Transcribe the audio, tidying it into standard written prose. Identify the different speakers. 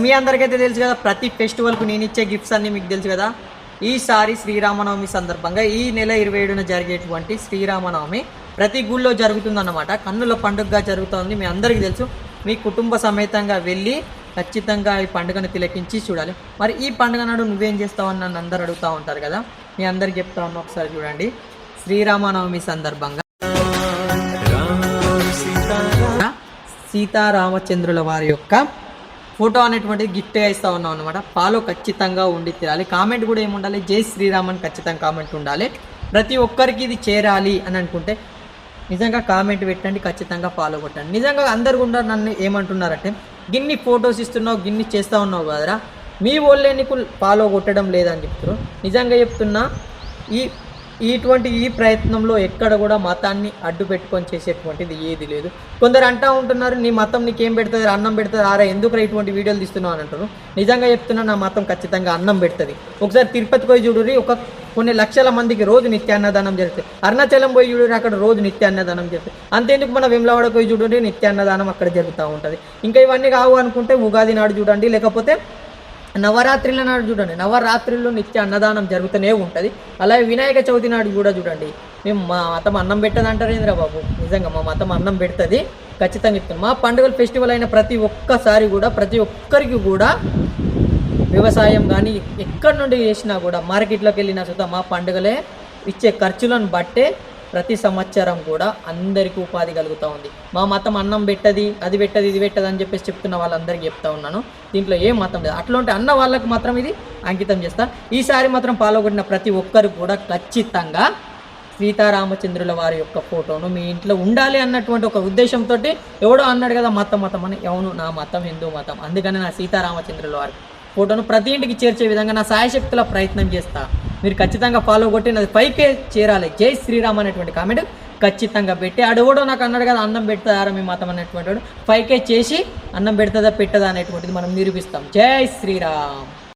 Speaker 1: మీ అందరికైతే తెలుసు కదా, ప్రతి ఫెస్టివల్కు నేను ఇచ్చే గిఫ్ట్స్ అన్నీ మీకు తెలుసు కదా. ఈసారి శ్రీరామనవమి సందర్భంగా ఈ నెల 27న జరిగేటువంటి శ్రీరామనవమి ప్రతి గుళ్ళో జరుగుతుందన్నమాట. కన్నుల పండుగగా జరుగుతుంది, మీ అందరికీ తెలుసు. మీ కుటుంబ సమేతంగా వెళ్ళి ఖచ్చితంగా ఈ పండుగను తిలకించి చూడాలి. మరి ఈ పండుగ నాడు నువ్వేం చేస్తావని నన్ను అందరు అడుగుతూ ఉంటారు కదా, మీ అందరికి చెప్తా ఉన్నా. ఒకసారి చూడండి. శ్రీరామనవమి సందర్భంగా సీతారామచంద్రుల వారి యొక్క ఫోటో అనేటువంటిది గిఫ్ట్గా ఇస్తూ ఉన్నాం అనమాట. ఫాలో ఖచ్చితంగా ఉండి తీరాలి. కామెంట్ కూడా ఏముండాలి, జై శ్రీరామ్ అని ఖచ్చితంగా కామెంట్ ఉండాలి. ప్రతి ఒక్కరికి ఇది చేరాలి అని అనుకుంటే నిజంగా కామెంట్ పెట్టండి, ఖచ్చితంగా ఫాలో కొట్టండి. నిజంగా అందరు కూడా నన్ను ఏమంటున్నారంటే, గిన్ని ఫొటోస్ ఇస్తున్నావు, గిన్ని చేస్తూ ఉన్నావు కదరా, మీ వాళ్ళే నీకు ఫాలో కొట్టడం లేదని చెప్తారు. నిజంగా చెప్తున్నా, ఈ ప్రయత్నంలో ఎక్కడ కూడా మతాన్ని అడ్డు పెట్టుకొని చేసేటువంటిది ఏది లేదు. కొందరు అంటూ ఉంటున్నారు, నీ మతం నీకేం పెడుతుంది, అన్నం పెడుతుంది, ఆరా ఎందుకు ఇటువంటి వీడియోలు తీస్తున్నావు అని అంటారు. నిజంగా చెప్తున్నా, నా మతం ఖచ్చితంగా అన్నం పెడుతుంది. ఒకసారి తిరుపతి పోయి చూడురి, కొన్ని లక్షల మందికి రోజు నిత్యాన్నదానం జరుగుతుంది. అరుణాచలం పోయి చూడురి, అక్కడ రోజు నిత్యాన్నదానం జరుగుతుంది. అంతేందుకు మన వేములవాడ పోయి చూడండి, నిత్యాన్నదానం అక్కడ జరుగుతూ ఉంటుంది. ఇంకా ఇవన్నీ కావు అనుకుంటే ఉగాది నాడు చూడండి, లేకపోతే నవరాత్రిల నాడు చూడండి, నవరాత్రిలో నిత్య అన్నదానం జరుగుతూనే ఉంటుంది. అలాగే వినాయక చవితి నాడు కూడా చూడండి. మేము మా మతం అన్నం పెట్టదు అంటారు ఏంద్రా బాబు, నిజంగా మా మతం అన్నం పెడుతుంది. ఖచ్చితంగా చెప్తాను. మా పండుగలు ఫెస్టివల్ అయిన ప్రతి ఒక్కసారి కూడా ప్రతి ఒక్కరికి కూడా వ్యవసాయం కానీ ఎక్కడి నుండి చేసినా కూడా మార్కెట్లోకి వెళ్ళినా చూద్దా మా పండుగలే ఇచ్చే ఖర్చులను బట్టే ప్రతి సంవత్సరం కూడా అందరికీ ఉపాధి కలుగుతూ ఉంది. మా మతం అన్నం పెట్టది, అది పెట్టది, ఇది పెట్టదు అని చెప్పేసి చెప్తున్న వాళ్ళందరికీ చెప్తా ఉన్నాను. దీంట్లో ఏం మతం లేదు. అట్లాంటి అన్న వాళ్ళకు మాత్రం ఇది అంకితం చేస్తా. ఈసారి మాత్రం పాల్గొన్న ప్రతి ఒక్కరు కూడా ఖచ్చితంగా సీతారామచంద్రుల వారి యొక్క ఫోటోను మీ ఇంట్లో ఉండాలి అన్నటువంటి ఒక ఉద్దేశంతో, ఎవడో అన్నాడు కదా మతం అని, అవును నా మతం హిందూ మతం, అందుకని నా సీతారామచంద్రుల వారి ఫోటోను ప్రతి ఇంటికి చేర్చే విధంగా నా సాయశక్తుల ప్రయత్నం చేస్తా. మీరు ఖచ్చితంగా ఫాలో కొట్టి నాది 5K చేరాలి. జై శ్రీరామ్ అనేటువంటి కామెంట్ ఖచ్చితంగా పెట్టి, అడగడో నాకు అన్నాడు కదా అన్నం పెడతారా మీ మతం అనేటువంటి 5K చేసి అన్నం పెడతదా పెట్టదా అనేటువంటిది మనం నిరూపిస్తాం. జై శ్రీరామ్.